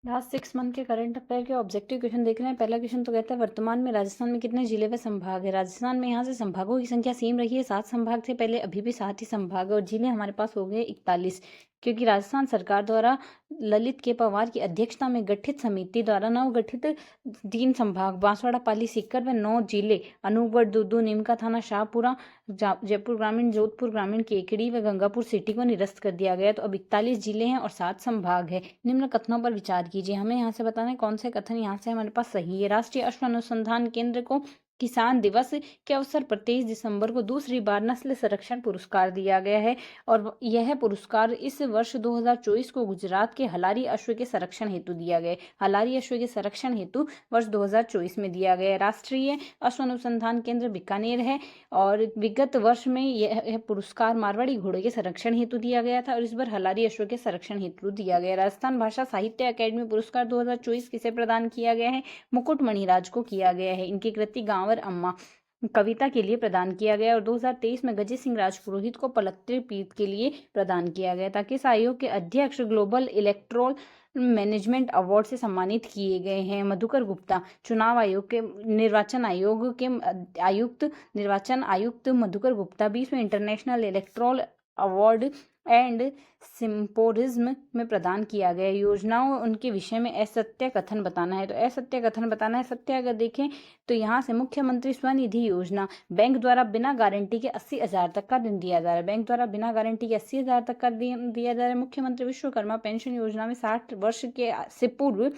Last 6 month के current affair के objective question देख रहे हैं। पहला क्वेश्चन तो कहता है वर्तमान में राजस्थान में कितने जिले व संभाग है। राजस्थान में यहाँ से संभागों की संख्या सेम रही है, 7 संभाग थे पहले, अभी भी 7 ही संभाग और जिले हमारे पास हो गए 41, क्योंकि राजस्थान सरकार द्वारा ललित के पवार की अध्यक्षता में गठित समिति द्वारा नवगठित 3 संभाग बांसवाड़ा, पाली, सीकर व 9 जिले अनूपगढ़, दूदू, नीमका थाना, शाहपुरा, जयपुर ग्रामीण, जोधपुर ग्रामीण, केकड़ी व गंगापुर सिटी को निरस्त कर दिया गया। तो अब 41 जिले हैं और 7 संभाग है। निम्न कथनों पर विचार कीजिए। हमें यहाँ से बताना है कौन से कथन यहाँ से हमारे पास सही है। राष्ट्रीय अश्व अनुसंधान केंद्र को किसान दिवस के अवसर पर 23 दिसंबर को दूसरी बार नस्ल संरक्षण पुरस्कार दिया गया है और यह पुरस्कार इस वर्ष 2024 को गुजरात के हलारी अश्व के संरक्षण हेतु दिया गया है। हलारी अश्व के संरक्षण हेतु वर्ष 2024 में दिया गया है। राष्ट्रीय अश्व अनुसंधान केंद्र बीकानेर है और विगत वर्ष में यह पुरस्कार मारवाड़ी घोड़े के संरक्षण हेतु दिया गया था और इस बार हलारी अश्व के संरक्षण हेतु दिया गया। राजस्थान भाषा साहित्य अकादमी पुरस्कार 2024 किसे प्रदान किया गया है? मुकुट मणिराज को किया गया है। इनकी कृति गांवर अम्मा कविता के लिए प्रदान किया गया और 2023 में गजेंद्र सिंह राजपुरोहित को पलक्त्री पीठ के लिए प्रदान किया गया था। किस आयोग के अध्यक्ष ग्लोबल इलेक्ट्रोल मैनेजमेंट अवार्ड से सम्मानित किए गए हैं? मधुकर गुप्ता। चुनाव आयोग के निर्वाचन आयोग के निर्वाचन आयुक्त मधुकर गुप्ता। 20वें international electoral award and symposium में प्रदान किया गया। योजनाओं उनके विषय में असत्य कथन बताना है। तो असत्य कथन बताना है। सत्य अगर देखें तो यहाँ से मुख्यमंत्री स्वनिधि योजना, बैंक द्वारा बिना गारंटी के 80,000 तक का ऋण दिया जा रहा है। बैंक द्वारा बिना गारंटी के 80,000 तक का दिया जा रहा है। मुख्यमंत्री विश्वकर्मा पेंशन योजना में 60 वर्ष के से पूर्व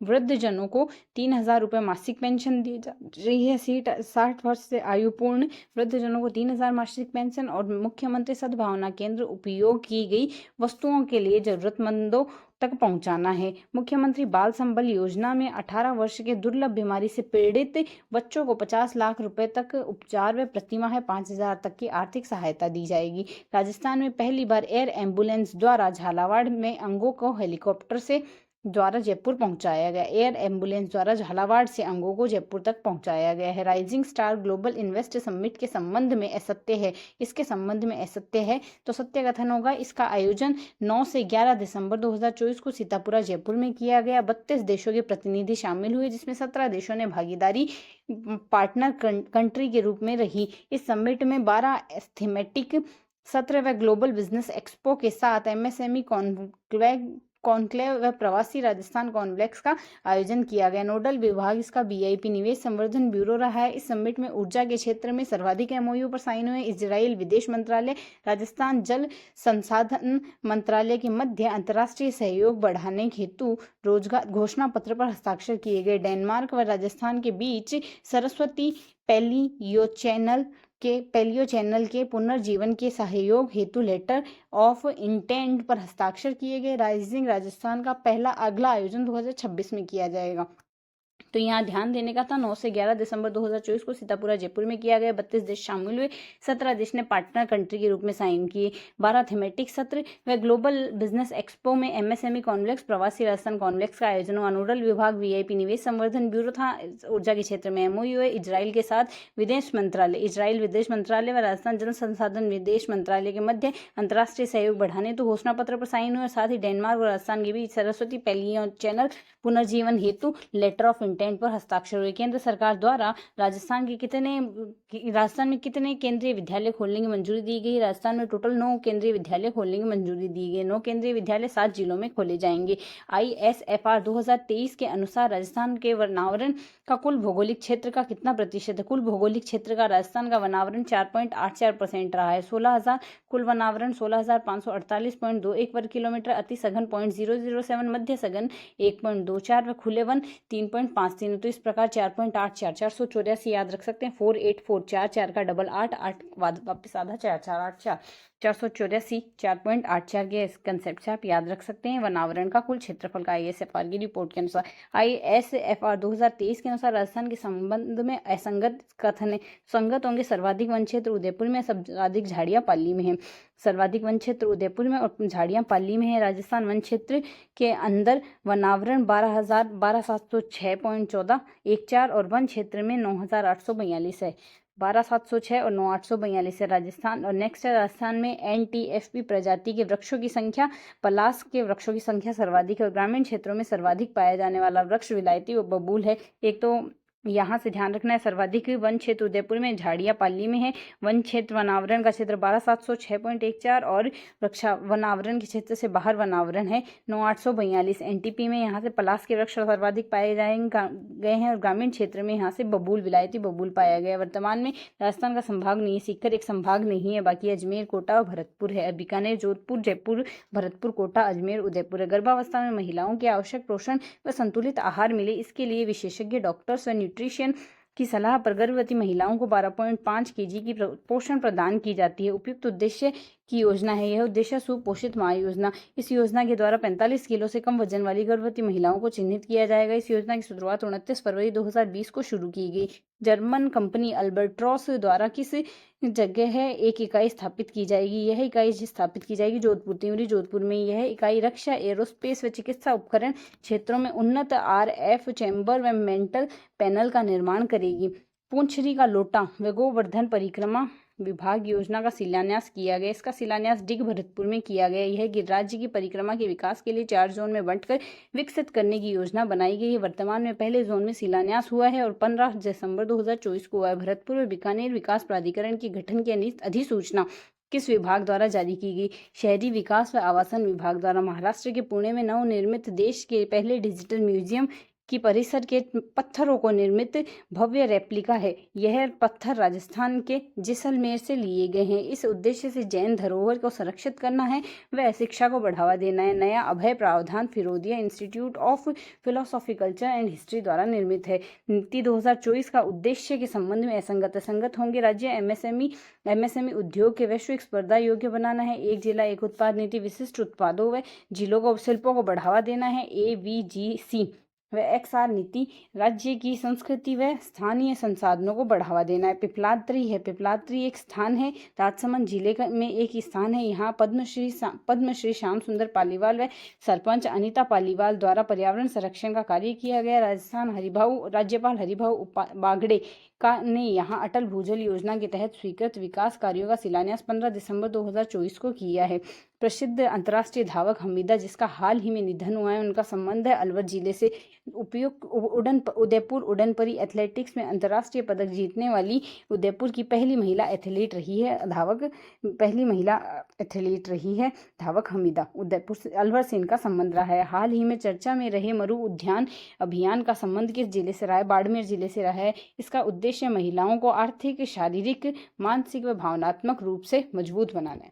वृद्धजनों को 3,000 रुपये मासिक पेंशन दी जा रही है। 60 वर्ष से आयु पूर्ण वृद्धजनों को 3,000 मासिक पेंशन और मुख्यमंत्री सद्भावना केंद्र उपयोग की गई वस्तुओं के लिए जरूरतमंदों तक पहुंचाना है। मुख्यमंत्री बाल संबल योजना में 18 वर्ष के दुर्लभ बीमारी से पीड़ित बच्चों को 50 लाख रुपए तक उपचार व प्रतिमाह 5,000 तक की आर्थिक सहायता दी जाएगी। राजस्थान में पहली बार एयर एम्बुलेंस द्वारा झालावाड़ में अंगों को हेलीकॉप्टर से द्वारा जयपुर पहुंचाया गया। एयर एम्बुलेंस द्वारा झालावाड़ से अंगों को जयपुर तक पहुंचाया गया है। Rising star global invest summit के संबंध में असत्य है। इसके संबंध में असत्य है तो सत्य कथन होगा इसका आयोजन 9 से 11 दिसंबर 2024 को सीतापुरा जयपुर में किया गया। 32 देशों के प्रतिनिधि शामिल हुए जिसमें 17 देशों ने भागीदारी पार्टनर कंट्री के रूप में रही। इस समिट में 12 थीमेटिक सत्र व ग्लोबल बिजनेस एक्सपो के साथ एमएसएमई कॉन्क्लेव व प्रवासी राजस्थान कॉन्फ्लेक्स का आयोजन किया गया। नोडल विभाग इसका बीआईपी निवेश संवर्धन ब्यूरो रहा है। इस समिट में ऊर्जा के क्षेत्र में सर्वाधिक एमओयू पर साइन हुए। इजराइल विदेश मंत्रालय, राजस्थान जल संसाधन मंत्रालय के मध्य अंतर्राष्ट्रीय सहयोग बढ़ाने हेतु रोजगार घोषणा पत्र पर हस्ताक्षर किए गए। डेनमार्क व राजस्थान के बीच सरस्वती पैलियो चैनल के पुनर्जीवन के सहयोग हेतु लेटर ऑफ इंटेंट पर हस्ताक्षर किए गए। राइजिंग राजस्थान का पहला अगला आयोजन 2026 में किया जाएगा। तो यहाँ ध्यान देने का था। 9 से 11 दिसंबर 2024 को सीतापुरा जयपुर में किया गया। 32 देश शामिल हुए। 17 देश ने पार्टनर कंट्री के रूप में साइन किए। 12 थीमेटिक सत्र व ग्लोबल बिजनेस एक्सपो में एमएसएमई कॉन्फ्लेक्स, प्रवासी राजस्थान कॉन्फ्लेक्स का आयोजन हुआ। नोडल विभाग वीआईपी निवेश संवर्धन ब्यूरो था। ऊर्जा के क्षेत्र में एमओयू है। इजराइल के साथ विदेश मंत्रालय व राजस्थान जल संसाधन विदेश मंत्रालय के मध्य अंतर्राष्ट्रीय सहयोग बढ़ाने तो घोषणा पत्र पर साइन हुए। साथ ही डेनमार्क और राजस्थान के बीच सरस्वती पैलियो चैनल पुनर्जीवन हेतु लेटर ऑफ इंटेंट पर हस्ताक्षर हुए। केंद्र सरकार द्वारा राजस्थान में कितने केंद्रीय विद्यालय खोलने की मंजूरी दी गई? राजस्थान में टोटल 9 केंद्रीय विद्यालय खोलने की मंजूरी दी गई। 9 केंद्रीय विद्यालय 7 जिलों में खोले जाएंगे। ISFR 2023 के अनुसार राजस्थान के वनावरण का कुल भौगोलिक क्षेत्र का कितना प्रतिशत है? कुल भौगोलिक क्षेत्र का राजस्थान का वनावरण 4.84% रहा है। 16,000 कुल वनावरण 16,548.21 वर्ग किलोमीटर। अति सघन 0.007, मध्य सघन 1.24 व खुले वन 3.53। तो इस प्रकार 4.84 484 याद रख सकते हैं। 48444 का डबल 8 वापस आधा 4484 484 4.84 के कंसेप्ट से आप याद रख सकते हैं। वनावरण का कुल क्षेत्रफल का ISFR की रिपोर्ट के अनुसार। ISFR 2023 के अनुसार राजस्थान के संबंध में असंगत कथन है। संगत होंगे। सर्वाधिक वन क्षेत्र उदयपुर में, सर्वाधिक झाड़ियां पाली में है। सर्वाधिक वन क्षेत्र उदयपुर में और झाड़ियां पाली में है। राजस्थान वन क्षेत्र के अंदर वनावरण 12,706.14 14 और वन क्षेत्र में 9,842 है। 12,706 और 9,842 है राजस्थान। और नेक्स्ट है राजस्थान में NTFP प्रजाति के वृक्षों की संख्या, पलास के वृक्षों की संख्या सर्वाधिक है और ग्रामीण क्षेत्रों में सर्वाधिक पाया जाने वाला वृक्ष विलायती व बबूल है। एक तो यहाँ से ध्यान रखना है, सर्वाधिक वन क्षेत्र उदयपुर में, झाड़िया पाली में है। वन क्षेत्र वनावरण का क्षेत्र 12,706.14 और वृक्षा वनावरण के क्षेत्र से बाहर वनावरण है 9,842। NTP में यहाँ से पलास के वृक्ष सर्वाधिक पाए गए हैं और ग्रामीण क्षेत्र में यहाँ से बबूल विलायती बबूल पाया गया। वर्तमान में राजस्थान का संभाग नहीं है, सीकर एक संभाग नहीं है, बाकी अजमेर, कोटा और भरतपुर है। बीकानेर, जोधपुर, जयपुर, भरतपुर, कोटा, अजमेर, उदयपुर है। गर्भावस्था में महिलाओं के आवश्यक पोषण व संतुलित आहार मिले, इसके लिए विशेषज्ञ डॉक्टर्स व न्यूट्रिशन की सलाह पर गर्भवती महिलाओं को 12.5 kg की पोषण प्रदान की जाती है। उपयुक्त उद्देश्य की योजना है। यह उद्देश्य सुपोषित माँ योजना। इस योजना के द्वारा 45 किलो से कम वजन वाली गर्भवती महिलाओं को चिन्हित किया जाएगा। इस योजना की शुरुआत 29 फरवरी 2020 को शुरू की गई। जर्मन कंपनी अल्बर्ट्रॉस द्वारा किस जगह है एक इकाई स्थापित की जाएगी? यह इकाई स्थापित की जाएगी जोधपुर, तिमरी जोधपुर में। यह इकाई रक्षा, एरोस्पेस व चिकित्सा उपकरण क्षेत्रों में उन्नत RF चैम्बर व मेंटल पैनल का निर्माण करेगी। पूंछरी का लोटा व गोवर्धन परिक्रमा विभाग योजना का शिलान्यास किया गया। इसका शिलान्यास डिग भरतपुर में किया गया। यह राज्य की परिक्रमा के विकास के लिए 4 जोन में बांटकर विकसित करने की योजना बनाई गई है। वर्तमान में पहले जोन में शिलान्यास हुआ है और 15 दिसंबर 2024 को हुआ है। भरतपुर व बीकानेर विकास प्राधिकरण के गठन की अधिसूचना किस विभाग द्वारा जारी की गई? शहरी विकास व आवासन विभाग द्वारा। महाराष्ट्र के पुणे में नवनिर्मित देश के पहले डिजिटल म्यूजियम की परिसर के पत्थरों को निर्मित भव्य रेप्लिका है। यह पत्थर राजस्थान के जैसलमेर से लिए गए हैं। इस उद्देश्य से जैन धरोहर को संरक्षित करना है व शिक्षा को बढ़ावा देना है। नया अभय प्रावधान Firodia institute of philosophy, culture and history द्वारा निर्मित है। नीति 2024 का उद्देश्य के संबंध में असंगत होंगे राज्य। MSME उद्योग के वैश्विक स्पर्धा योग्य बनाना है। एक जिला एक उत्पाद नीति, विशिष्ट उत्पादों व जिलों को शिल्पों को बढ़ावा देना है। AVGC व XR नीति, राज्य की संस्कृति व स्थानीय संसाधनों को बढ़ावा देना है। पिपलात्री है। पिपलात्री एक स्थान है, राजसमंद जिले में एक स्थान है। यहाँ पद्मश्री श्याम सुंदर पालीवाल व सरपंच अनीता पालीवाल द्वारा पर्यावरण संरक्षण का कार्य किया गया। राज्यपाल हरिभाऊ बागड़े ने यहाँ अटल भूजल योजना के तहत स्वीकृत विकास कार्यों का शिलान्यास 15 दिसंबर 2024 को किया है। प्रसिद्ध अंतर्राष्ट्रीय धावक हमीदा, जिसका हाल ही में निधन हुआ है, उनका संबंध है अलवर जिले से। उदयपुर उड़नपरी एथलेटिक्स में अंतर्राष्ट्रीय पदक जीतने वाली उदयपुर की पहली महिला एथलीट रही है धावक हमीदा। उदयपुर से, अलवर से इनका संबंध रहा है। हाल ही में चर्चा में रहे मरु उद्यान अभियान का संबंध किस जिले से रहा है? बाड़मेर जिले से रहा है। इसका उद्देश्य महिलाओं को आर्थिक, शारीरिक, मानसिक व भावनात्मक रूप से मजबूत बनाना है।